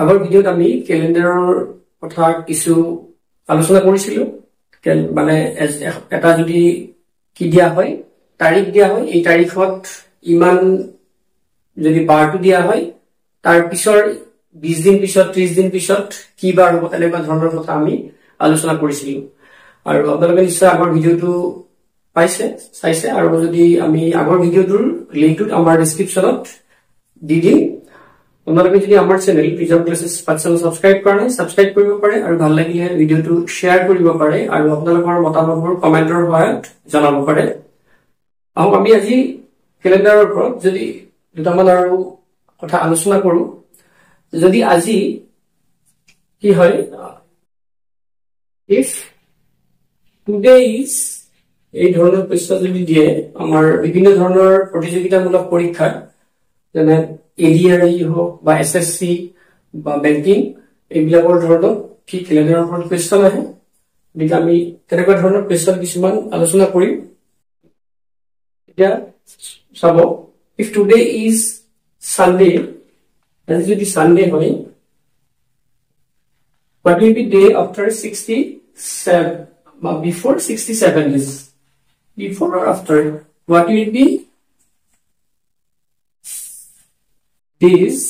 আগৰ ভিডিঅ'ত আমি ক্যালেন্ডাৰৰ কথা কিছু আলোচনা কৰিছিলো মানে এটা যদি কি দিয়া হয় তাৰিখ দিয়া হয় এই তাৰিখত ইমান যদি বাৰটো দিয়া হয় তাৰ পিছৰ 20 দিন পিছত 30 দিন পিছত কি বাৰ হ'ব তেনেকুৱা ধৰণৰ কথা আমি আলোচনা কৰিছিলো আৰু আপোনালোকে নিশ্চয় আগৰ ভিডিঅ'টো চাইছে আৰু যদি আমি আগৰ ভিডিঅ'টোৰ লিংকটো আমাৰ ডেসক্ৰিপচনত দি দিম আপোনালোকে যদি আমাৰ চেনেল প্ৰিজম ক্লাसेছ পাঠশালা সাবস্ক্ৰাইব কৰা নাই সাবস্ক্ৰাইব কৰিব পাৰে আৰু ভাল লাগিলে ভিডিঅ'টো শেয়াৰ কৰিব পাৰে আৰু আপোনালোকৰ মতামতবোৰ কমেন্টৰ সহায়ত জনাব পাৰে আৰু আমি আজি ক্যালেন্ডাৰৰ ওপৰত যদি দুটামান আৰু কথা আলোচনা কৰো যদি আজি কি হয় if today is এই ধৰণৰ প্ৰশ্ন যদি দিয়ে আমাৰ বিভিন্ন ধৰণৰ প্ৰতিযোগিতামূলক পৰীক্ষা যেনে এডিআৰই হোক বা এসএসসি বা বেংকিং এইবিলাকৰ ধৰণৰ কি ক্যালেন্ডাৰৰ ওপৰত কোৱেশ্চন আহে গতিকে আমি তেনেকুৱা ধৰণৰ কোৱেশ্চন কিছুমান আলোচনা কৰিম এতিয়া চাব if today is Sunday আজি যদি সানডে হয় what will be day after 67 before 67 days before or after what will be days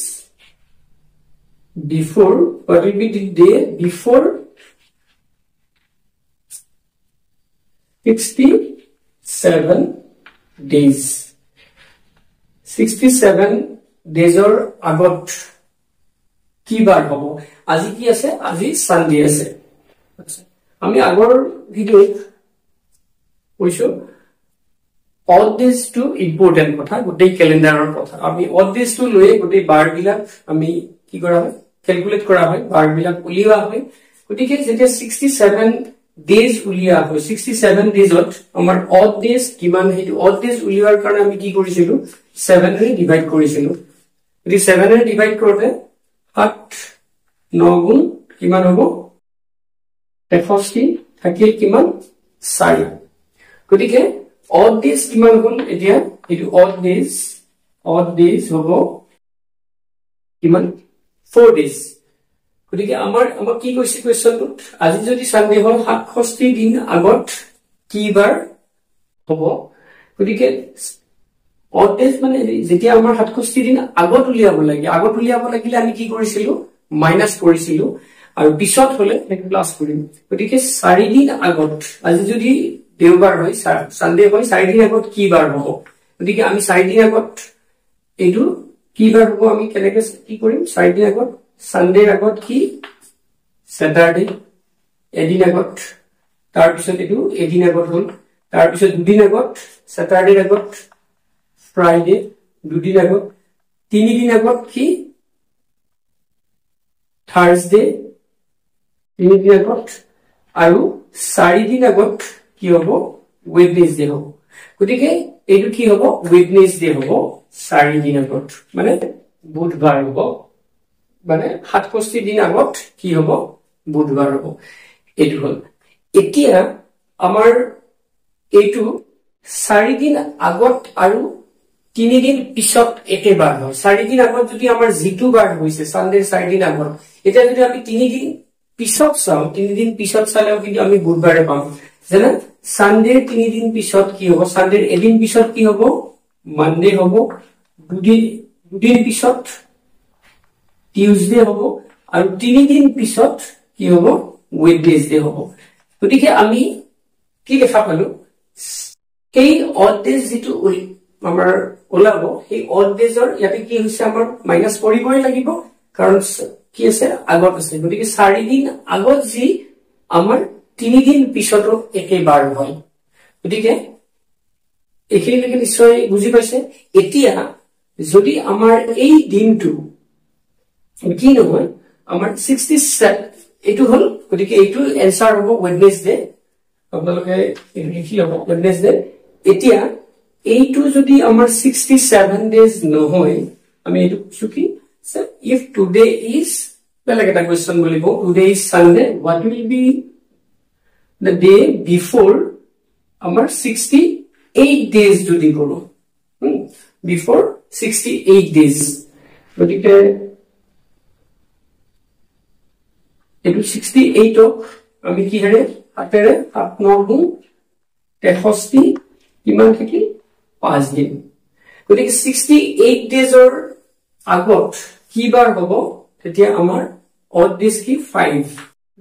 before what will be the day before 67 days 67 days or agot কি বার হবো আজি কি আছে আজি সানডে আছে আমি আগৰ ভিডিঅ'ত কৈছো odd days to important কথা গোটেই ক্যালেন্ডাৰৰ কথা আমি odd days to লৈ গোটেই বাৰ বিলাক আমি কি কৰা হয় ক্যালকুলেট কৰা হয় বাৰ বিলাক উলিওৱা হয় গতিকে যেতিয়া 67 days উলিয়া হয় 67 daysত আমাৰ odd days কিমান হেতু odd days উলিওৱাৰ কাৰণে আমি কি কৰিছিলো 7 ৰে ডিভাইড কৰিছিলো যদি 7 ৰে ডিভাইড কৰোতে 8 9 গুণ কিমান হ'ব 61 থাকিল কিমান 4 গতিকে odd days কিমান গুণ এতিয়া এটো odd days হ'ব কিমান 4 days গতিকে আমাৰ কি কৈছে কোৱেশ্চনটো আজি যদি সানডে হয় 67 দিন আগত কি বাৰ হ'ব গতিকে odd days মানে যেতিয়া আমাৰ 67 দিন আগত উলিয়াব লাগিলে আমি কি কৰিছিলো মাইনাস কৰিছিলো আৰু পিছত হলে এটা প্লাস কৰিম গতিকে 4 দিন আগত আজি যদি দেওবাৰ হয় সানডে হয় 4 দিন আগত কি বাৰ হ'ব গতিকে আমি 4 দিন আগত এটো কি বাৰ হ'ব আমি কেনেকৈ কি কৰিম 4 দিন আগত সানডেৰ আগত কি স্যাটাৰডে এদিন আগত তাৰ পিছত এটো এদিন আগত হ'ল তাৰ পিছত দুদিন আগত স্যাটাৰডেৰ আগত ফ্ৰাইডে দুদিন আগত তিনি দিন আগত কি থাৰ্সডে তিনি দিন আগত আৰু 4 দিন আগত কি হ'ব ওয়েডনেসডে হ'ব গতিকে এইটো কি হ'ব ওয়েডনেসডে হ'ব 4 দিন আগত মানে বুধবাৰ হ'ব মানে 67 দিন আগত কি হ'ব বুধবাৰ হ'ব এইটো হ'ল এতিয়া আমাৰ এইটো 4 দিন আগত আৰু 3 দিন পিছত একেবাৰ হয় 4 দিন আগত যদি আমাৰ জিটু বাৰ হৈছে সানডে 4 দিন আগত এটা যদি আমি 3 দিন পিছত চাও 3 দিন পিছত চালেও কিন্তু আমি বুধবাৰে পাম যেনে সানডে 3 দিন পিছত কি হ'ব সানডে এদিন পিছত কি হ'ব মানডে হ'ব দুদিন পিছত টিউজডে হ'ব আৰু 3 দিন পিছত কি হ'ব ওয়েডনেসডে হ'ব গতিকে আমি কি দেখা পালো এই odd days যেটো আমাৰ ওলাব এই odd daysৰ ইয়াতে কি হৈছে আমাৰ মাইনাস কৰিবই লাগিব কাৰণ কি আছে আগত আছে গতিকে 4 দিন আগত যি আমাৰ 3 দিন পিছতো একেবাৰ হয় গতিকে একেলগে নিশ্চয় বুজি পাইছে এতিয়া যদি আমাৰ এই দিনটো কি নহয় আমাৰ 67 এটো হল গতিকে এইটো এনসার হ'ব ওয়েডনেসডে আপোনালোকে লিখি লব ওয়েডনেসডে এতিয়া এইটো যদি আমাৰ 67 ডেজ নহয় আমি এইটো কৈছো কি if today is বেলেগ এটা কোৱেশ্চন বলিব today is Sunday what will be the day before আমাৰ 68 days যদি কৰো before 68 days গতিকে এইটো 68 আমি কি হেৰে হাতেৰে 7 9 গুণ 63 কিমান থাকি 5 দিন গতিকে 68 ডেজৰ আগত কি বাৰ হ'ব তেতিয়া আমাৰ অড ডেজ কি 5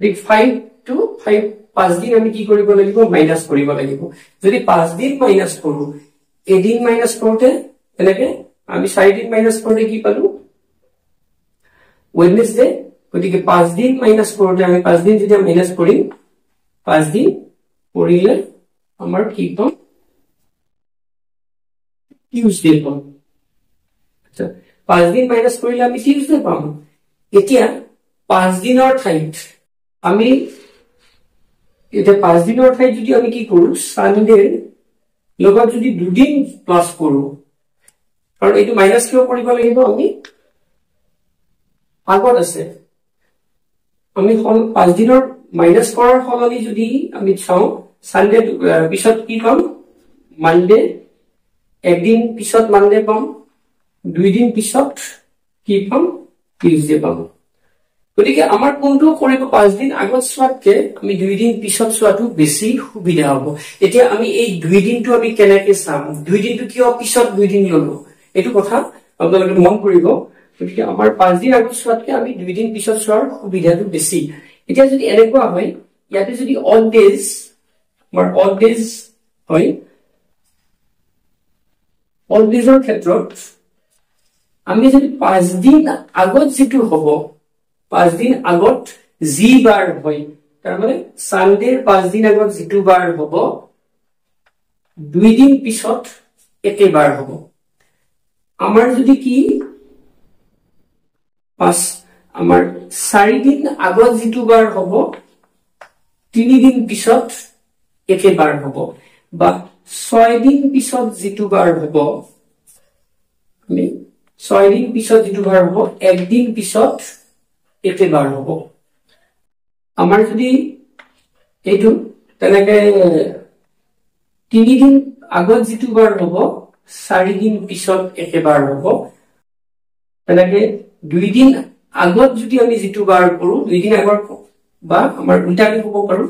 দিক 5 to 5 5 দিন আমি কি কৰিব লাগিব মাইনাস কৰিব লাগিব যদি 5 দিন মাইনাস কৰো এদিন মাইনাস কৰোতে এনেকে আমি 4 দিন মাইনাস কৰোতে কি পালো ওয়েডনেসডে গতিকে 5 দিন মাইনাস কৰোতে আমি 5 দিন যদি মাইনাস কৰিম 5 দিন কৰিলে আমাৰ কি পাম টিউজডে পাম আচ্ছা 5 দিন মাইনাস কৰিলে আমি টিউজডে পাম এতিয়া 5 দিনৰ ঠাইত আমি এটা 5 দিনৰ ঠাইত যদি আমি কি কৰো সানডে লগত যদি দুদিন প্লাস কৰো কাৰণ এইটো মাইনাস কিয় কৰিব লাগিব আমি আগত আছে আমি 5 দিনৰ মাইনাস কৰাৰ সলনি যদি আমি চাও সানডে পিছত কি পাম মানডে একদিন পিছত মানডে পাম দুই দিন পিছত কি পাম টিউজডে পাম গতিকে আমাৰ কোনটো কৰিব 5 দিন আগত চোৱাতকে আমি 2 দিন পিছত চোৱাটো বেছি সুবিধা হ'ব এতিয়া আমি এই 2 দিনটো আমি কেনেকৈ চাম 2 দিনটো কিয় পিছত 2 দিন ললো এটো কথা আপোনালোকে মন কৰিব গতিকে আমাৰ 5 দিন আগত চোৱাতকে আমি 2 দিন পিছত চোৱাৰ সুবিধাটো বেছি এতিয়া যদি এনেকুৱা হয় ইয়াতে যদি অড ডেজ আমাৰ অড ডেজ হয় অড ডেজৰ ক্ষেত্ৰত আমি যদি 5 দিন আগত যেটো হ'ব 5 দিন আগত জি বাৰ হয় তাৰ মানে সানডেৰ 5 দিন আগত যেটো বাৰ হ'ব 2 দিন পিছত একে বাৰ হ'ব আমাৰ যদি কি পাঁচ আমাৰ 4 দিন আগত যেটো বাৰ হ'ব 3 দিন পিছত একে বাৰ হ'ব বা 6 দিন পিছত যেটো বাৰ হ'ব আমি 6 দিন পিছত যেটো বাৰ হ'ব 1 দিন পিছত একে বাৰ হ'ব আমাৰ যদি এইটো তেনেকে 3 দিন আগত যেটো বাৰ হ'ব 4 দিন পিছত একে বাৰ হ'ব তেনেকে 2 দিন আগত যদি আমি যেটো বাৰ কৰো 2 দিন আগৰ বা আমাৰ উল্টাকে হ'ব পাৰো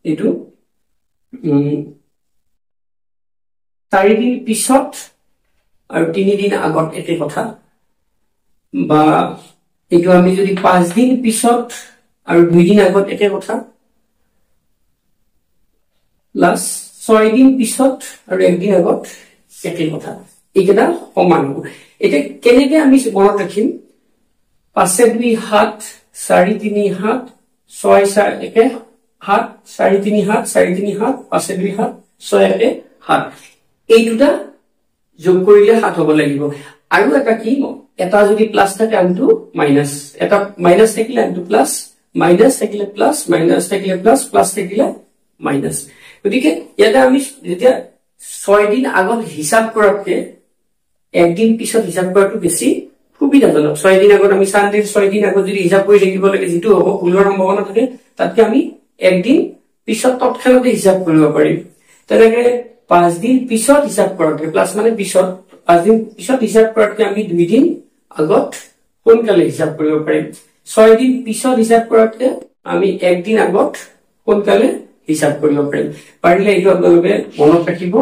এইটো 4 দিন পিছত আৰু 3 দিন আগত একে কথা বা এইটো আমি যদি 5 দিন পিছত আৰু 2 দিন আগত একে কথা প্লাস 6 দিন পিছত আৰু 1 দিন আগত একে কথা এইটা সমান হ'ব এটা কেনেকৈ আমি মনত ৰাখিম 5 2 7 4 3 7 6 4 1 7 4 3 7 4 3 7 5 2 7 6 1 7 এই দুটা যোগ কৰিলে 7 হ'ব লাগিব আৰু এটা কি এটা যদি প্লাস থাকে আনটো মাইনাস এটা মাইনাস থাকিলে আনটো প্লাস মাইনাস থাকিলে প্লাস মাইনাস থাকিলে প্লাস প্লাস থাকিলে মাইনাস গতিকে ইয়াতে আমি যেতিয়া 6 দিন আগত হিসাব কৰাতকে একদিন পিছত হিসাব কৰাটো বেছি সুবিধাজনক 6 দিন আগত আমি সানডে 6 দিন আগত যদি হিসাব কৰি থাকিব লাগে যেটো হ'ব ভুলৰ সম্ভাৱনা থাকে তাতকে আমি একদিন পিছত তৎক্ষণাতে হিসাব কৰিব পাৰিম তেনেকে 5 দিন পিছত হিসাব কৰাতকে প্লাস মানে পিছত 5 দিন পিছত হিসাব কৰাতকে আমি 2 দিন আগত কোনকালে হিসাব কৰিব পাৰিম 6 দিন পিছত হিসাব কৰাতকে আমি একদিন আগত কোনকালে হিসাব কৰিব পাৰিম পাৰিলে এইটো আপোনালোকে মনত ৰাখিব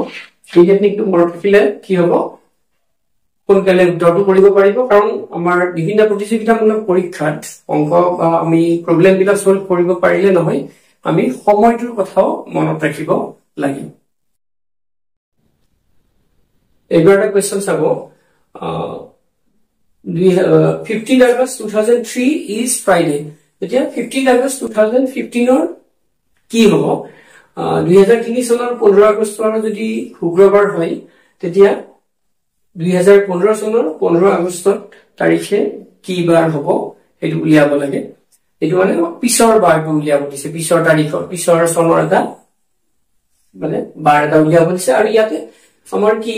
এই টেকনিকটো মনত ৰাখিলে কি হ'ব কোনকালে উত্তৰটো কৰিব পাৰিব কাৰণ আমাৰ বিভিন্ন প্ৰতিযোগিতামূলক পৰীক্ষাত অংক বা আমি প্ৰবলেম বিলাক সলভ কৰিব পাৰিলে নহয় আমি সময়টোৰ কথাও মনত ৰাখিব লাগিব এবাৰটা কোৱেশ্চন চাব 15 August 2003 is Friday এতিয়া 15 August 2015 ৰ কি হ'ব 2003 চনৰ 15 আগষ্টৰ যদি শুক্ৰবাৰ হয় তেতিয়া 2015 চনৰ 15 আগষ্টত তাৰিখে কি বাৰ হ'ব এটো উলিয়াব লাগে এটো মানে পিছৰ বাৰটো উলিয়াব দিছে পিছৰ তাৰিখৰ পিছৰ চনৰ এটা মানে বাৰ এটা উলিয়াব দিছে আৰু ইয়াতে আমাৰ কি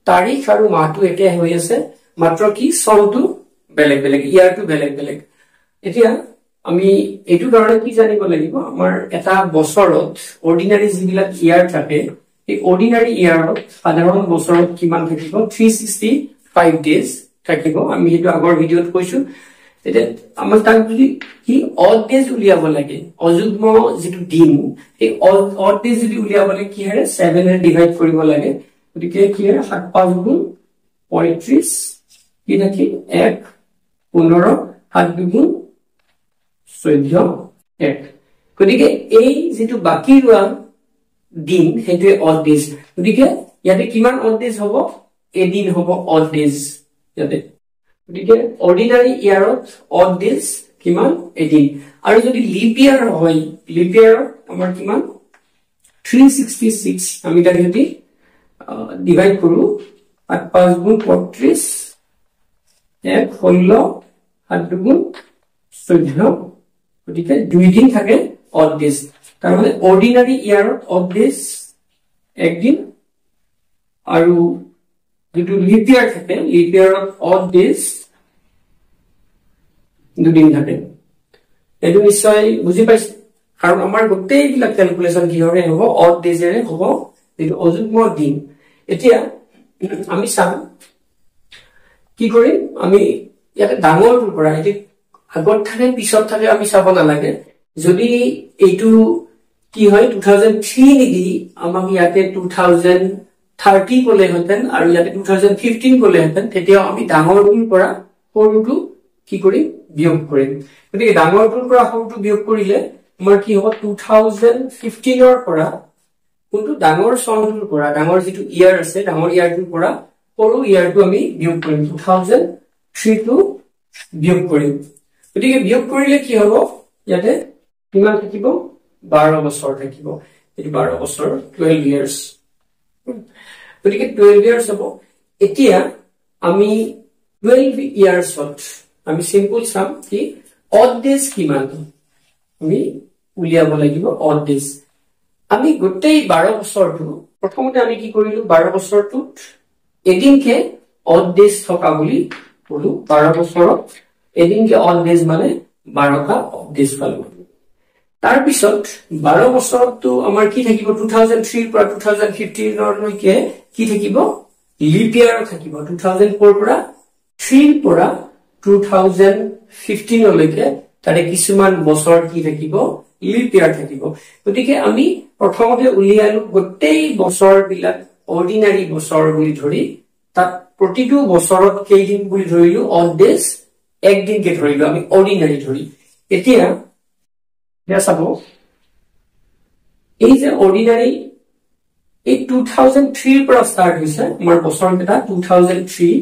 তাৰিখ আৰু মাহটো একে হৈ আছে মাত্ৰ কি চনটো বেলেগ বেলেগ ইয়াৰটো বেলেগ বেলেগ এতিয়া আমি এটো কাৰণে কি জানিব লাগিব আমাৰ এটা বছৰত অৰ্ডিনাৰী যিবিলাক ইয়াৰ থাকে এই অৰ্ডিনাৰী ইয়াৰত সাধাৰণ বছৰত কিমান থাকিব 365 ডেজ থাকিব আমি হেতু আগৰ ভিডিঅত কৈছো এতিয়া আমাৰ তাক যদি কি অড ডেজ উলিয়াব লাগে অযুগ্ম যেটো দিন এই অড ডেজ যদি উলিয়াবলে কি হয় 7 এ ডিভাইড কৰিব লাগে গতিকে কি হয় 7 5 গুণ 35 কি থাকি 1 15 7 গুণ 14 1 গতিকে এই যেটো বাকি ৰোৱা দিন হেতু অড ডেজ গতিকে ইয়াতে কিমান অড ডেজ হ'ব এদিন হ'ব অড ডেজ ইয়াতে গতিকে অৰ্ডিনাৰী ইয়াৰত অড ডেজ কিমান এদিন আৰু যদি লিপ ইয়াৰ হয় লিপ ইয়াৰ আমাৰ কিমান 366 আমি তাক যদি ডিভাইড কৰো 8 5 গুণ 35 1 16 7 গুণ 14 গতিকে দুই দিন থাকে অড ডেজ তাৰ মানে অৰ্ডিনাৰী ইয়াৰত অড ডেজ একদিন আৰু যেটো লিপ ইয়াৰ থাকে লিপ ইয়াৰত অড ডেজ দুদিন থাকে এটো নিশ্চয় বুজি পাইছে কাৰণ আমাৰ গোটেই বিলাক ক্যালকুলেশন কি হবে হ'ব অড ডেজেৰে হ'ব যেটো অযুগ্ম দিন এতিয়া আমি চাম কি কৰিম আমি ইয়াতে ডাঙৰটোৰ পৰা এটি আগত থাকে পিছত থাকে আমি চাব নালাগে যদি এইটো কি হয় 2003 নিদি আমাক ইয়াতে 2030 কলে হতেন আৰু ইয়াতে 2015 কলে হতেন তেতিয়া আমি ডাঙৰটোৰ পৰা সৰুটো কি কৰিম বিয়োগ কৰিম গতিকে ডাঙৰটোৰ পৰা সৰুটো বিয়োগ কৰিলে আমাৰ কি হ'ব 2015 ৰ পৰা কোনটো ডাঙৰ চনটোৰ পৰা ডাঙৰ যেটো ইয়াৰ আছে ডাঙৰ ইয়াৰটোৰ পৰা সৰু ইয়াৰটো আমি বিয়োগ কৰিম 2003 টো বিয়োগ কৰিম গতিকে বিয়োগ কৰিলে কি হ'ব ইয়াতে কিমান থাকিব 12 বছৰ থাকিব এই 12 বছৰ 12 ইয়াৰ্স গতিকে 12 ইয়াৰ্স হ'ব এতিয়া আমি 12 ইয়াৰ্সত আমি সিম্পল সাম কি অড ডেজ কিমান আমি উলিয়াব লাগিব অড ডেজ আমি গোটেই 12 বছৰটো প্ৰথমতে আমি কি কৰিলো 12 বছৰটোত এদিনকে অড ডেজ থকা বুলি বলো 12 বছৰত এদিনকে অড ডেজ মানে 12টা অড ডেজ পালো তাৰ পিছত 12 বছৰটো আমাৰ কি থাকিব 2003 পৰা 2015 লৈকে কি থাকিব লিপ ইয়াৰ থাকিব 2004 পৰা 3 পৰা 2015 লৈকে তাৰে কিছুমান বছৰ কি থাকিব লিপ ইয়াৰ থাকিব গতিকে আমি প্ৰথমতে উলিয়ালো গোটেই বছৰ বিলাক অৰ্ডিনাৰী বছৰ বুলি ধৰি তাত প্ৰতিটো বছৰত কেইদিন বুলি ধৰিলো অড ডেজ একদিন কে ধৰিলো আমি অৰ্ডিনাৰী ধৰি এতিয়া চাব এই যে অৰ্ডিনাৰী এই 2003 পৰা ষ্টাৰ্ট হৈছে আমাৰ বছৰ কেটা 2003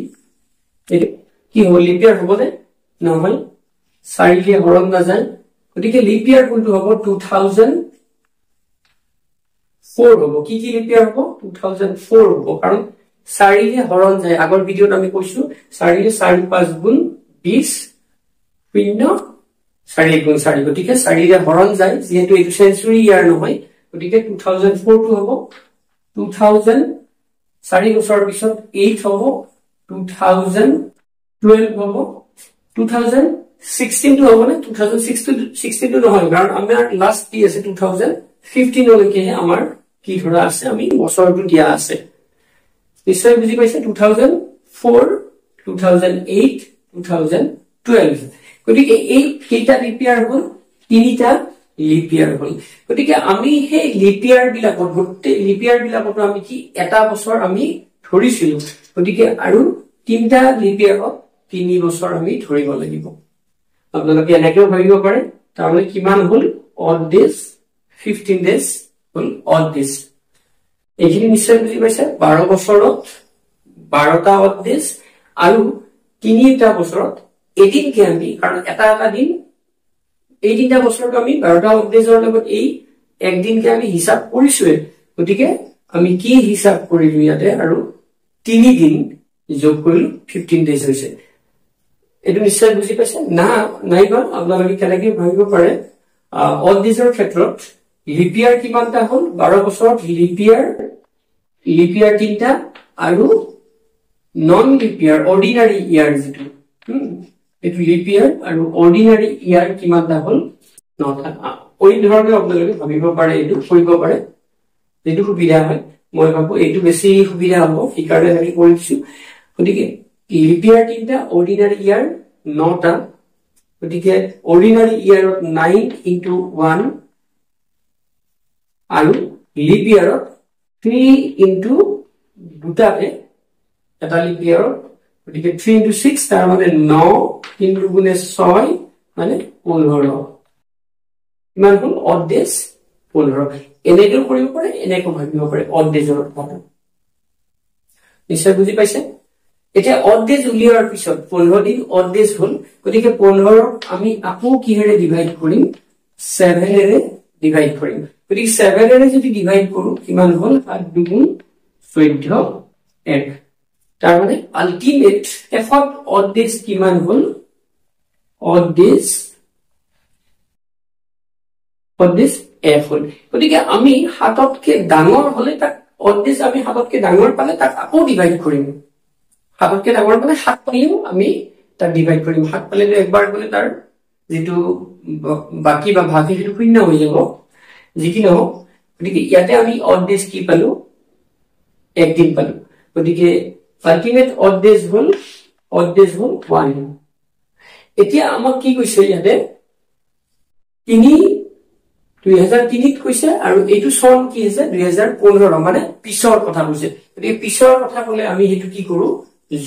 কি হ'ব লিপ ইয়াৰ হ'ব নে নহয় 4 লে হৰণ নাযায় গতিকে লিপ ইয়াৰ কোনটো হ'ব 2004 হ'ব কি লিপ ইয়াৰ হ'ব 2004 হ'ব কাৰণ 4 লে হৰণ যায় আগৰ ভিডিওত আমি কৈছো 4 লে 4 5 গুণ 20 শূন্য 4 গুণ 4 গতিকে 4 লে হৰণ যায় যেহেতু এইটো সেঞ্চুৰী ইয়াৰ নহয় গতিকে 2004 টো হ'ব 2000 4 বছৰ পিছত 8 হ'ব 2012 হ'ব 2016 টো হ'ব না 2016 টো নহয় কাৰণ আমাৰ লাষ্ট কি আছে 2015 লৈকে আমাৰ কি ধৰা আছে আমি বছৰটো দিয়া আছে নিশ্চয় বুজি পাইছে 2004 2008 2012 গতিকে এই কেইটা লিপ ইয়াৰ হ'ল তিনিটা লিপ ইয়াৰ হ'ল গতিকে আমি সেই লিপ ইয়াৰ বিলাকত গোটেই লিপ ইয়াৰ বিলাকত আমি কি এটা বছৰ আমি ধৰিছিলো গতিকে আৰু তিনটা লিপ ইয়াৰত 3 বছৰ আমি ধৰিব লাগিব আপোনালোকে এনেকৈ ভাবিব পাৰে তাৰমানে কিমান হ'ল অড ডেজ 15 ডেজ হ'ল অড ডেজ এইখিনি নিশ্চয় বুজি পাইছে 12 বছৰত 12টা অড ডেজ আৰু 3টা বছৰত এদিনকে আমি কাৰণ এটা দিন এই তিনটা বছৰত আমি 12টা অড ডেজৰ লগত এই একদিনকে আমি হিসাব কৰিছোৱে গতিকে আমি কি হিসাব কৰিলো ইয়াতে আৰু 3 দিন যোগ কৰিলো 15 ডেজ হৈছে এটো নিশ্চয় বুজি পাইছে না নাইবা আপোনালোকে কেনেকৈ ভাবিব পাৰে অড ডেজৰ ক্ষেত্ৰত লিপ ইয়াৰ কিমানটা হ'ল 12 বছৰত লিপ ইয়াৰ তিনটা আৰু নন লিপ ইয়াৰ অৰ্ডিনাৰী ইয়াৰ যেটো এটো লিপ ইয়াৰ আৰু অৰ্ডিনাৰী ইয়াৰ কিমানটা হ'ল 9টা ওই ধৰণে আপোনালোকে ভাবিব পাৰে এটো কৰিব পাৰে যেটো সুবিধা হয় মই ভাবো এটো বেছি সুবিধা হ'ব এই কাৰণে আমি কৰিছো গতিকে লিপ ইয়াৰ তিনটা অৰ্ডিনাৰী ইয়াৰ 9টা গতিকে অৰ্ডিনাৰী ইয়াৰত 9 into 1 আৰু লিপ ইয়াৰত 3 into দুটাতে এটা লিপ ইয়াৰত গতিকে 3 into 6 তাৰ মানে 9 3 গুণে 6 মানে 15 ইমান হ'ল অড ডেজ 15 এনেটো কৰিব পাৰে এনেকো ভাবিব পাৰে অড ডেজৰ কথা নিশ্চয় বুজি পাইছে এটা অড ডেজ উলিয়াৰ পিছত 15 দিন অড ডেজ হ'ল গতিকে 15 আমি আকৌ কিহেৰে ডিভাইড কৰিম 7 এৰে ডিভাইড কৰিম গতিকে 7 এৰে যদি ডিভাইড কৰো কিমান হ'ল 7 দুগুণ 14 এক তাৰ মানে আল্টিমেট এফৰ্ট অড ডেজ কিমান হ'ল অড ডেজ f হ'ল গতিকে আমি হাততকে ডাঙৰ হলে তাক অড ডেজ আমি হাততকে ডাঙৰ পালে তাক আকৌ ডিভাইড কৰিম হাততকে ডাঙৰ পালে 7 পালেও আমি তাক ডিভাইড কৰিম 7 পালে একবাৰ গলে তাৰ যেটো বাকি বা ভাগি যেটো শূন্য হৈ যাব যিকি নহওক গতিকে ইয়াতে আমি অড ডেজ কি পালো একদিন পালো গতিকে আল্টিমেট অড ডেজ হ'ল 1 এতিয়া আমাক কি কৈছে ইয়াতে 2003 কৈছে আৰু এইটো সন কি আছে 2015 মানে পিছৰ কথা কৈছে গতিকে পিছৰ কথা কলে আমি হেতু কি কৰো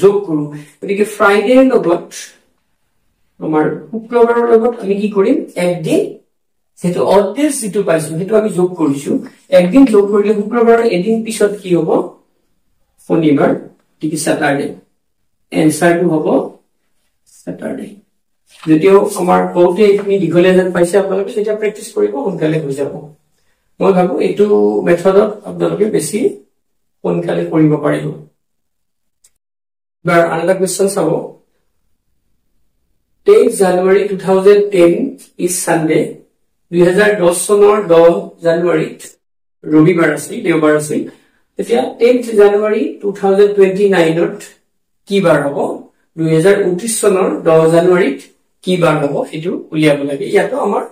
যোগ কৰো গতিকে ফ্ৰাইডে লগত আমাৰ শুক্ৰবাৰৰ লগত আমি কি কৰিম একদিন যেটো অড ডেজ যেটো পাইছো হেতু আমি যোগ কৰিছো একদিন যোগ কৰিলে শুক্ৰবাৰৰ এদিন পিছত কি হ'ব শনিবাৰ ঠিক স্যাটাৰডে এনসাৰটো হ'ব স্যাটাৰডে যদিও আমাৰ বহুতে এখিনি দীঘলে যেন পাইছে আপোনালোকে সেটা প্ৰেক্টিস কৰিব সোনকালে হৈ যাব মই ভাবো এটো মেথডত আপোনালোকে বেছি সোনকালে কৰিব পাৰিব বাৰ another question চাব 10 January 2010 is Sunday 2010 চনৰ 10 জানুৱাৰীত ৰবিবাৰ আছিল দেওবাৰ আছিল তেতিয়া 10 January 2029ত কি বাৰ হ'ব 2029 চনৰ 10 জানুৱাৰীত কি বাৰ হ'ব এটো উলিয়াব লাগে ইয়াতো আমাৰ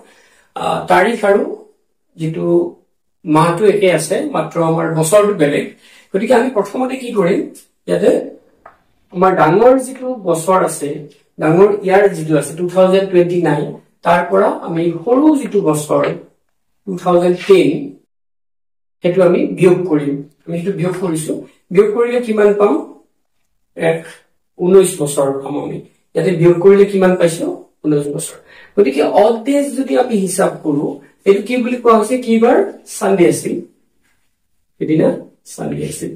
তাৰিখ আৰু যেটো মাহটো একে আছে মাত্ৰ আমাৰ বছৰটো বেলেগ গতিকে আমি প্ৰথমতে কি কৰিম ইয়াতে আমাৰ ডাঙৰ যেটো বছৰ আছে ডাঙৰ ইয়াৰ যেটো আছে 2029 তাৰ পৰা আমি সৰু যেটো বছৰ 2010 হেতু আমি বিয়োগ কৰিম আমি হেতু বিয়োগ কৰিছো বিয়োগ কৰিলে কিমান পাম 19 বছৰ পাম আমি ইয়াতে বিয়োগ কৰিলে কিমান পাইছো 19 বছৰ গতিকে অড ডেজ যদি আমি হিসাব কৰো এটো কি বুলি কোৱা হৈছে কি বাৰ সানডে আছিল এদিনা সানডে আছিল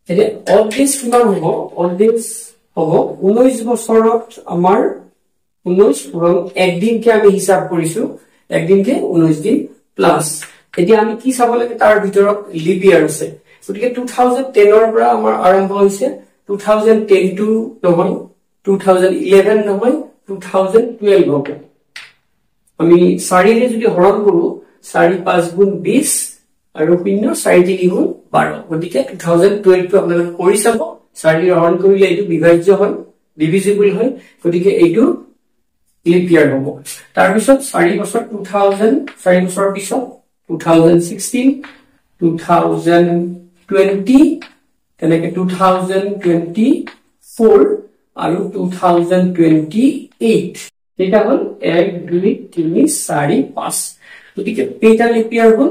এতে অড ডেজ কিমান হ'ব অড ডেজ হ'ব 19 বছৰত আমাৰ 19 পুৰণ একদিনকে আমি হিসাব কৰিছো একদিনকে 19 দিন প্লাস এতিয়া আমি কি চাব লাগে তাৰ ভিতৰত লিপ ইয়াৰ আছে গতিকে 2010 ৰ পৰা আমাৰ আৰম্ভ হৈছে 2010 টু নহয় 2011 নহয় 2012 হ'ব আমি 4 ৰে যদি হৰণ কৰো 4 5 গুণ 20 আৰু 0 4 3 গুণ 12 গতিকে 2012 টো আপোনালোকে কৰি চাব 4 ৰে হৰণ কৰিলে এটো বিভাজ্য হয় ডিভিজিবল হয় গতিকে এইটো লিপ ইয়াৰ হ'ব তাৰ পিছত 4 বছৰ 2000 4 বছৰ পিছত 2016 2020 তেনেকে 2024 আৰু 2028 এটা হল 1 2 3 4 5 গতিকে কেইটা লিপ ইয়াৰ হল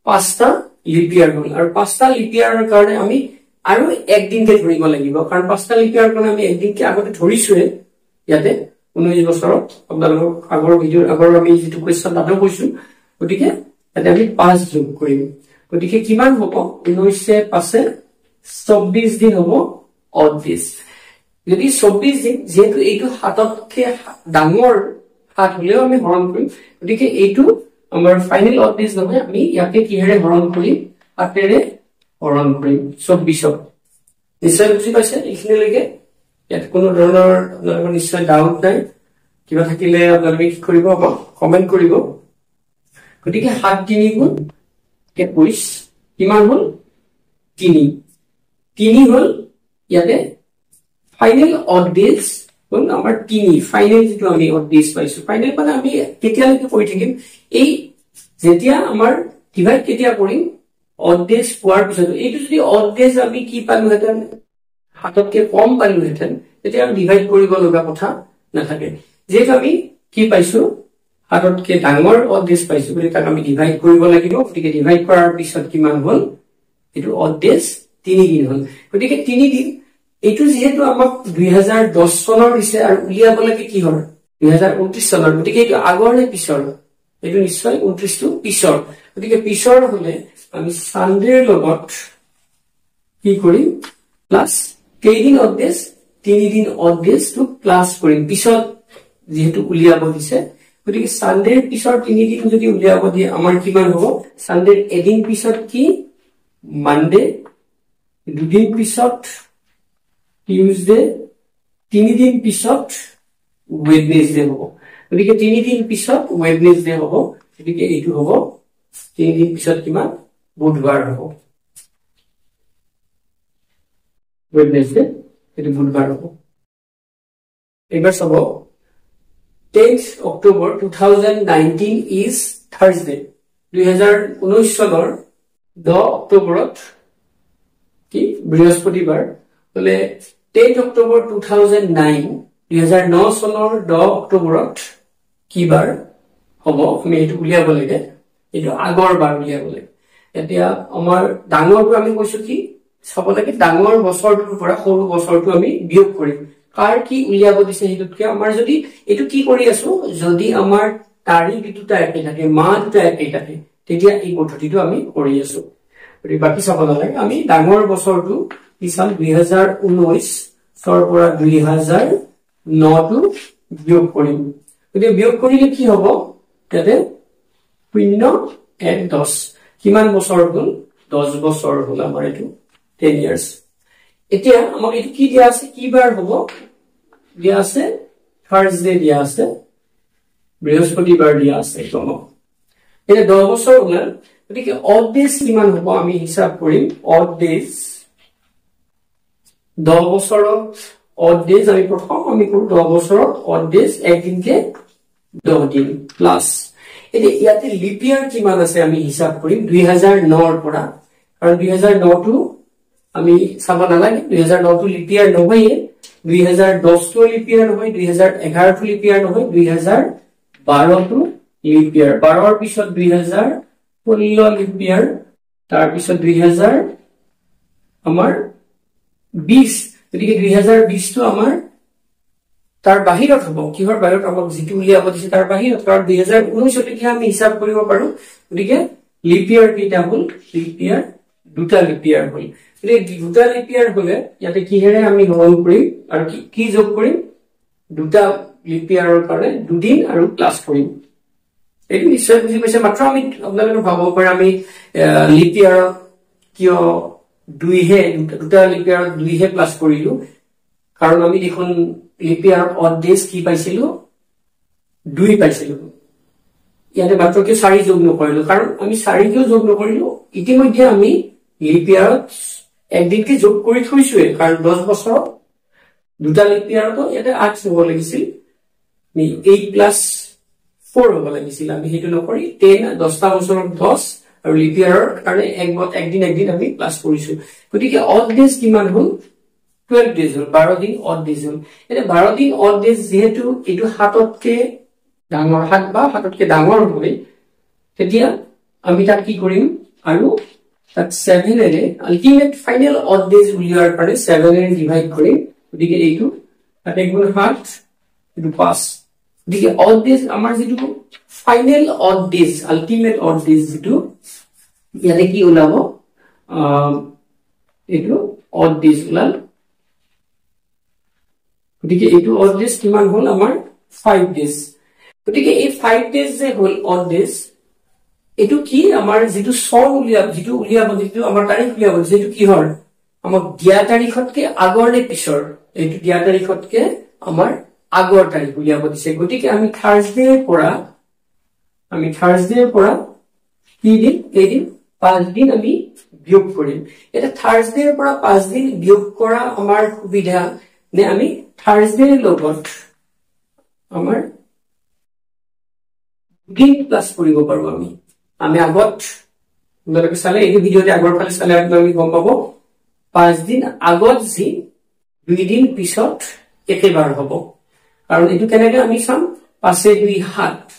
5টা লিপ ইয়াৰ হল আৰু 5টা লিপ ইয়াৰৰ কাৰণে আমি আৰু একদিনকে ধৰিব লাগিব কাৰণ 5টা লিপ ইয়াৰ কাৰণে আমি একদিনকে আগতে ধৰিছোৱে ইয়াতে 19 বছৰত আপোনালোকৰ আগৰ ভিডিঅ'ৰ আগৰ আমি যেটো কোৱেশ্চন তাতো কৈছো গতিকে ইয়াতে আমি 5 যোগ কৰিম গতিকে কিমান হ'ব 19 পাছে 24 দিন হ'ব অড ডেজ যদি 24 দিন যেহেতু এইটো হাততকে ডাঙৰ হাত হলেও আমি হৰণ কৰিম গতিকে এইটো আমাৰ ফাইনেল অড ডেজ নহয় আমি ইয়াকে কিহেৰে হৰণ কৰিম 8 ৰে হৰণ কৰিম 24 নিশ্চয় বুজি পাইছে এইখিনিলৈকে ইয়াত কোনো ধৰণৰ নিশ্চয় ডাউট নাই কিবা থাকিলে আপোনালোকে কি কৰিব কমেন্ট কৰিব গতিকে 7 3 গুণ 21 কিমান হ'ল 3 হ'ল ইয়াতে ফাইনেল অড ডেজ হ'ল আমাৰ 3 ফাইনেল যেটো আমি অড ডেজ পাইছো ফাইনেল মানে আমি কেতিয়ালৈকে কৰি থাকিম এই যেতিয়া আমাৰ ডিভাইড কেতিয়া কৰিম অড ডেজ পোৱাৰ পিছত এইটো যদি অড ডেজ আমি কি পালো হেতেন হাততকে কম পালো হেতেন তেতিয়া আমি ডিভাইড কৰিব লগা কথা নাথাকে যেহেতু আমি কি পাইছো হাততকে ডাঙৰ অড ডেজ পাইছো বুলি তাক আমি ডিভাইড কৰিব লাগিব গতিকে ডিভাইড কৰাৰ পিছত কিমান হ'ল এটো অড ডেজ 3 দিন হ'ল গতিকে 3 দিন এটো যেহেতু আমাক 2010 চনৰ দিছে আৰু উলিয়াব লাগে কি হ'ল 2029 চনৰ গতিকে এটো আগৰ নে পিছৰ এটো নিশ্চয় 29 টো পিছৰ গতিকে পিছৰ হলে আমি সানডেৰ লগত কি কৰিম প্লাস কেইদিন অড ডেজ 3 দিন অড ডেজ টু প্লাস কৰিম পিছত যেহেতু উলিয়াব দিছে গতিকে সানডেৰ পিছৰ 3 দিন যদি উলিয়াব দিয়ে আমাৰ কিমান হ'ব সানডেৰ এদিন পিছত কি মানডে দুদিন পিছত টিউজডে 3 দিন পিছত ওয়েডনেসডে হ'ব গতিকে 3 দিন পিছত ওয়েডনেসডে হ'ব গতিকে এইটো হ'ব 3 দিন পিছত কিমান বুধবাৰ হ'ব ওয়েডনেসডে এটো বুধবাৰ হ'ব এবাৰ সব 10th October 2019 is Thursday 2019 চনৰ 10 অক্টোবৰত কি বৃহস্পতিবাৰ হলে 10th October 2009 2009 চনৰ 10 অক্টোবৰত কি বাৰ হ'ব আমি এটো উলিয়াব লাগে এটো আগৰ বাৰ উলিয়াব লাগে এতিয়া আমাৰ ডাঙৰটো আমি কৈছো কি সব লাগে ডাঙৰ বছৰটোৰ পৰা সৰু বছৰটো আমি বিয়োগ কৰিম কাৰ কি উলিয়াব দিছে হেতুকে আমাৰ যদি এটো কি কৰি আছো যদি আমাৰ তাৰিখ দুটা একে থাকে মাহ দুটা একে থাকে তেতিয়া এই পদ্ধতিটো আমি কৰি আছো গতিকে বাকি সব লাগে আমি ডাঙৰ বছৰটো কিসাল 2019 চৰ পৰা 2009 টো বিয়োগ কৰিম গতিকে বিয়োগ কৰিলে কি হ'ব তেতে 0 1 10 কিমান বছৰ হ'ল 10 বছৰ হ'ল আমাৰ এটো 10 years এতিয়া আমাক এটো কি দিয়া আছে কি বাৰ হ'ব দিয়া আছে থাৰ্সডে দিয়া আছে বৃহস্পতিবাৰ দিয়া আছে কোন এটা 10 বছৰ হ'ল গতিকে অড ডেজ কিমান হ'ব আমি হিসাব কৰিম অড ডেজ 10 বছৰত অড ডেজ আমি প্ৰথম আমি কৰো 10 বছৰত অড ডেজ একদিনকে 10 দিন প্লাস এতে ইয়াতে লিপ ইয়াৰ কিমান আছে আমি হিসাব কৰিম 2009 ৰ পৰা কাৰণ 2009 টো আমি চাব নালাগে 2009 টো লিপ ইয়াৰ নহয় 2010 টো লিপ ইয়াৰ নহয় 2011 টো লিপ ইয়াৰ নহয় 2012 টো লিপ ইয়াৰ 12 ৰ পিছত 2016 লিপ ইয়াৰ তাৰ পিছত 2000 আমাৰ 20 গতিকে 2020 টো আমাৰ তাৰ বাহিৰত হ'ব কিহৰ বাহিৰত আমাক যেটো উলিয়াব দিছে তাৰ বাহিৰত কাৰণ 2019 তে আমি হিসাব কৰিব পাৰো গতিকে লিপ ইয়াৰ কিটা হ'ল লিপ ইয়াৰ দুটা লিপ ইয়াৰ হ'ল গতিকে দুটা লিপ ইয়াৰ হলে ইয়াতে কিহেৰে আমি হৰণ কৰিম আৰু কি যোগ কৰিম দুটা লিপ ইয়াৰৰ কাৰণে দুদিন আৰু প্লাস কৰিম এইটো নিশ্চয় বুজি পাইছে মাত্ৰ আমি আপোনালোকে ভাবব পাৰে আমি লিপ ইয়াৰ কিয় দুইহে দুটা লিপ ইয়াৰ দুইহে প্লাস কৰিলো কাৰণ আমি দেখোন লিপ ইয়াৰ অড ডেজ কি পাইছিলো দুই পাইছিলো ইয়াতে মাত্ৰ কি 4 যোগ নকৰিলো কাৰণ আমি 4 কিয় যোগ নকৰিলো ইতিমধ্যে আমি লিপ ইয়াৰত একদিনকে যোগ কৰি থৈছোৱে কাৰণ 10 বছৰ দুটা লিপ ইয়াৰটো ইয়াতে 8 হ'ব লাগিছিল আমি 8 প্লাস 4 হ'ব লাগিছিল আমি হেতু নকৰি 10 10টা বছৰত 10 আৰু লিপ ইয়াৰৰ কাৰণে একদিন আমি প্লাস কৰিছো গতিকে অড ডেজ কিমান হ'ল 12 days হ'ল 12 দিন অড ডেজ হ'ল এটা 12 দিন অড ডেজ যেহেতু এটো হাততকে ডাঙৰ হাত বা হাততকে ডাঙৰ হয় তেতিয়া আমি তাক কি কৰিম আৰু তাক 7 এৰে আলটিমেট ফাইনাল অড ডেজ উলিয়াৰ কাৰণে 7 এৰে ডিভাইড কৰিম গতিকে এইটো তাতে গুণ 7 এটো 5 গতিকে অড ডেজ আমাৰ যেটো final odd days ultimate odd days যেটো ইয়াতে কি ওলাব এইটো অড ডেজ ওলাল গতিকে এইটো অড ডেজ কিমান হ'ল আমাৰ 5 ডেজ গতিকে এই 5 ডেজ যে হ'ল অড ডেজ এটো কি আমাৰ যেটো সন উলিয়াব যেটো আমাৰ তাৰিখ উলিয়াব যেটো কি হ'ল আমাক দিয়া তাৰিখতকে আগৰ নে পিছৰ এইটো দিয়া তাৰিখতকে আমাৰ আগৰ তাৰিখ উলিয়াব দিছে গতিকে আমি থাৰ্সডেৰ পৰা কি দিন এদিন 5 দিন আমি বিয়োগ কৰিম এটা থাৰ্সডেৰ পৰা 5 দিন বিয়োগ কৰা আমাৰ সুবিধা নে আমি থাৰ্সডেৰ লগত আমাৰ দিন প্লাস কৰিব পাৰো আমি আগত আপোনালোকে চালে এই ভিডিওতে আগৰ ফালে চালে আপোনালোকে গম পাব 5 দিন আগত যি 2 দিন পিছত একেবাৰ হ'ব কাৰণ এইটো কেনেকৈ আমি চাম 5 2 7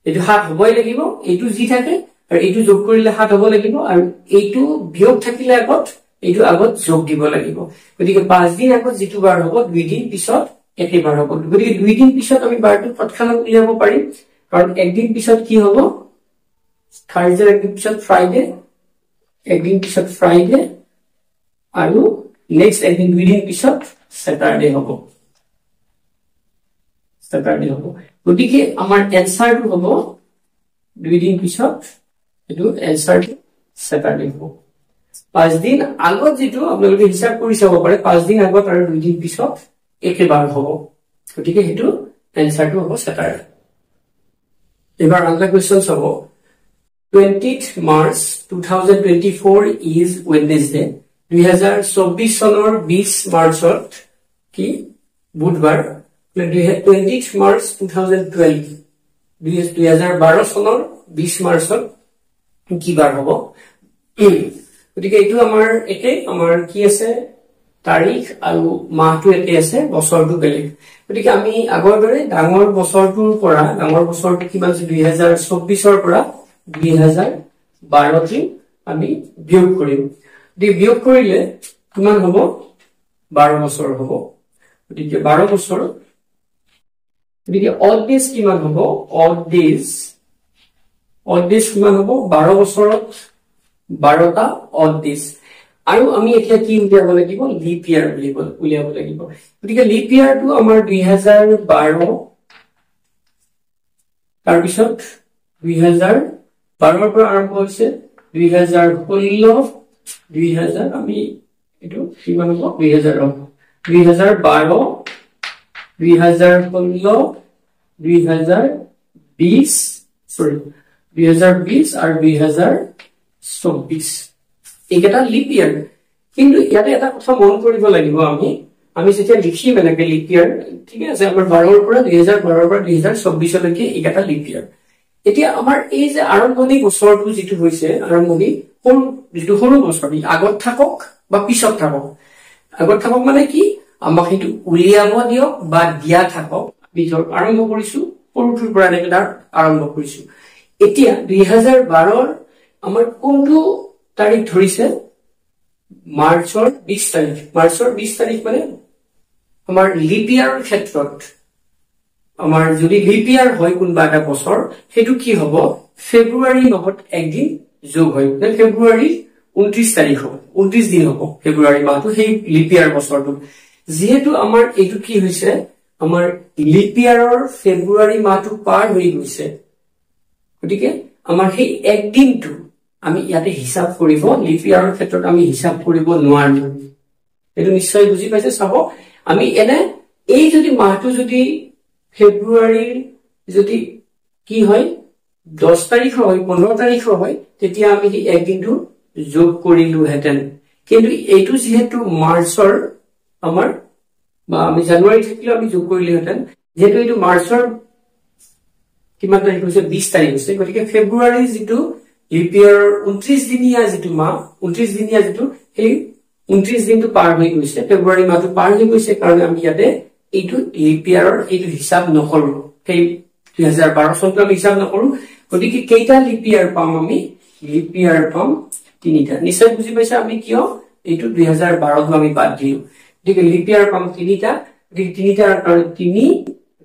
এইটো 7 হ'বই লাগিব এইটো যি থাকে আৰু এইটো যোগ কৰিলে 7 হ'ব লাগিব আৰু এইটো বিয়োগ থাকিলে আগত এইটো আগত যোগ দিব লাগিব গতিকে 5 দিন আগত যেটো বাৰ হ'ব 2 দিন পিছত একেবাৰ হ'ব গতিকে 2 দিন পিছত আমি বাৰটো তৎক্ষণাত উলিয়াব পাৰিম কাৰণ একদিন পিছত কি হ'ব থাৰ্সডে একদিন পিছত ফ্ৰাইডে একদিন পিছত ফ্ৰাইডে আৰু নেক্সট একদিন 2 দিন পিছত স্যাটাৰডে হ'ব গতিকে আমাৰ এনসাৰটো হ'ব 2 দিন পিছত এটো এনসাৰটো স্যাটাৰডে হ'ব 5 দিন আগত যেটো আপোনালোকে হিসাব কৰি চাব পাৰে 5 দিন আগত আৰু 2 দিন পিছত একেবাৰ হ'ব গতিকে হেতু এনসাৰটো হ'ব স্যাটাৰডে এবাৰ আনটা কোৱেশ্চন চাব 20th March 2024 is Wednesday 2024 চনৰ 20 মাৰ্চত কি বুধবাৰ 20th March 2012 2012 চনৰ 20 মাৰ্চত কি বাৰ হ'ব গতিকে এইটো আমাৰ একে আমাৰ কি আছে তাৰিখ আৰু মাহটো একে আছে বছৰটো বেলেগ গতিকে আমি আগৰ দৰে ডাঙৰ বছৰটোৰ পৰা ডাঙৰ বছৰটো কিমান আছে 2024 ৰ পৰা 2012 টি আমি বিয়োগ কৰিম বিয়োগ কৰিলে কিমান হ'ব 12 বছৰ হ'ব গতিকে 12 বছৰ গতিকে অড ডেজ কিমান হ'ব অড ডেজ কিমান হ'ব 12 বছৰত 12টা অড ডেজ আৰু আমি এতিয়া কি উলিয়াব লাগিব লিপ ইয়াৰ উলিয়াব লাগিব গতিকে লিপ ইয়াৰটো আমাৰ 2012 তাৰ পিছত 2012 ৰ পৰা আৰম্ভ হৈছে 2016 2000 আমি এটো কিমান হ'ব 2012 2016 2020 সৰি 2020 আৰু 2024 এইটা লিপ ইয়াৰ কিন্তু ইয়াতে এটা কথা মন কৰিব লাগিব আমি যেতিয়া লিখিম এনেকে লিপ ইয়াৰ ঠিক আছে আমাৰ 12 ৰ পৰা 2012 ৰ পৰা 2024 লৈকে এইটা লিপ ইয়াৰ এতিয়া আমাৰ এই যে আৰম্ভণি বছৰটো যেটো হৈছে আৰম্ভণি কোন যেটো সৰু বছৰটি আগত থাকক বা পিছত থাকক আগত থাকক মানে কি আমাক হেতু উলিয়াব দিয়ক বা দিয়া থাকক বিজৰ আৰম্ভ কৰিছো সৰুটোৰ পৰা এনেকে আৰম্ভ কৰিছো এতিয়া 2012 ৰ আমাৰ কোনটো তাৰিখ ধৰিছে মাৰ্চৰ 20 তাৰিখ মানে আমাৰ লিপ ইয়াৰৰ ক্ষেত্ৰত আমাৰ যদি লিপ ইয়াৰ হয় কোনবা এটা বছৰ হেতু কি হ'ব ফেব্ৰুৱাৰী মাহত একদিন যোগ হয় ফেব্ৰুৱাৰী 29 তাৰিখ হ'ব 29 দিন হ'ব ফেব্ৰুৱাৰী মাহটো সেই লিপ ইয়াৰ বছৰটো যেহেতু আমাৰ এইটো কি হৈছে আমাৰ লিপ ইয়াৰৰ ফেব্ৰুৱাৰী মাহটো পাৰ হৈ গৈছে গতিকে আমাৰ সেই একদিনটো আমি ইয়াতে হিসাব কৰিব লিপ ইয়াৰৰ ক্ষেত্ৰত আমি হিসাব কৰিব নোৱাৰো এটো নিশ্চয় বুজি পাইছে চাব আমি এনে এই যদি মাহটো যদি ফেব্ৰুৱাৰী যদি কি হয় 10 তাৰিখ হয় 15 তাৰিখ হয় তেতিয়া আমি এই একদিনটো যোগ কৰিলু হেতেন কিন্তু এইটো যেহেতু মাৰ্চৰ আমাৰ বা আমি জানুৱাৰী থাকিলে আমি যোগ কৰিলু হেতেন যেহেতু এইটো মাৰ্চৰ কিমান তাৰিখ হৈছে 20 তাৰিখ হৈছে গতিকে ফেব্ৰুৱাৰী যেটো লিপ ইয়াৰ 29 দিনীয়া যেটো মাহ 29 দিনীয়া যেটো এই 29 দিনটো পাৰ হৈ গৈছে ফেব্ৰুৱাৰী মাহটো পাৰ হৈ গৈছে কাৰণ আমি ইয়াতে এইটো লিপ ইয়াৰৰ এইটো হিসাব নকৰো সেই 2012 চনটো আমি হিসাব নকৰো গতিকে কেইটা লিপ ইয়াৰ পাম আমি লিপ ইয়াৰ পাম তিনিটা নিশ্চয় বুজি পাইছা আমি কিয় এইটো 2012 টো আমি বাদ দিও গতিকে লিপ ইয়াৰ পাম তিনিটা তিনিটাৰ কাৰণে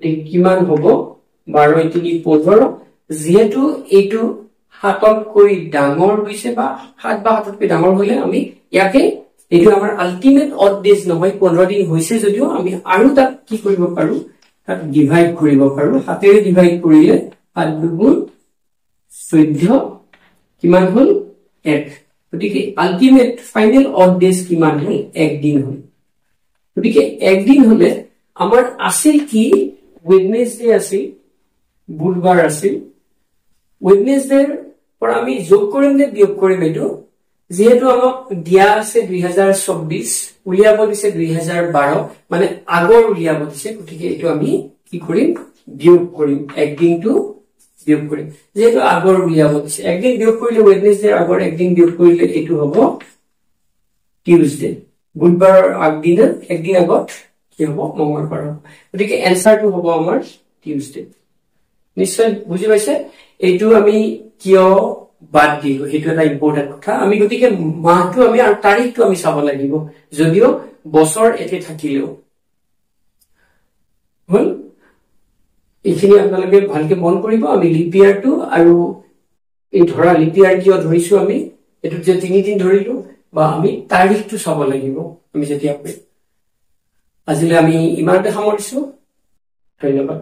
3 কিমান হ'ব 12 3 15 যেহেতু এইটো হাততকৈ ডাঙৰ হৈছে বা 7 বা হাততকৈ ডাঙৰ হলে আমি ইয়াকে এইটো আমাৰ আল্টিমেট অড ডেজ নহয় 15 দিন হৈছে যদিও আমি আৰু তাক কি কৰিব পাৰো তাক ডিভাইড কৰিব পাৰো হাতেৰে ডিভাইড কৰিলে 7 দুগুণ 14 কিমান হল 1 গতিকে আল্টিমেট ফাইনাল অড ডেজ কিমান হল 1 দিন হল গতিকে 1 দিন হলে আমাৰ আছিল কি ওয়েডনেসডে আছিল বুধবাৰ আছিল ওয়েডনেসডে পৰা আমি যোগ কৰিম নে বিয়োগ কৰিম এটো যেহেতু আমাক দিয়া আছে 2024 উলিয়াব দিছে 2012 মানে আগৰ উলিয়াব দিছে গতিকে এটো আমি কি কৰিম বিয়োগ কৰিম একদিনটো বিয়োগ কৰিম যেহেতু আগৰ উলিয়াব দিছে একদিন বিয়োগ কৰিলে ওয়েডনেসডে আগৰ একদিন বিয়োগ কৰিলে এটো হ'ব টিউজডে বুধবাৰৰ আগদিনা একদিন আগত কি হব মঙ্গলবাৰ হব গতিকে এনসাৰটো হব আমাৰ টিউজডে নিশ্চয় বুজি পাইছে এইটো আমি কিয় বাদ দিলো এইটো এটা ইম্পৰ্টেন্ট কথা আমি গতিকে মাহটো আমি আৰু তাৰিখটো আমি চাব লাগিব যদিও বছৰ এতে থাকিলেও হল এইখিনি আপোনালোকে ভালকে মন কৰিব আমি লিপ ইয়াৰটো আৰু এই ধৰা লিপ ইয়াৰ কিয় ধৰিছো আমি এটো যে 3 দিন ধৰিলো বা আমি তাৰিখটো চাব লাগিব আমি যেতিয়া আজিলে আমি ইমানতে সামৰিছো ধন্যবাদ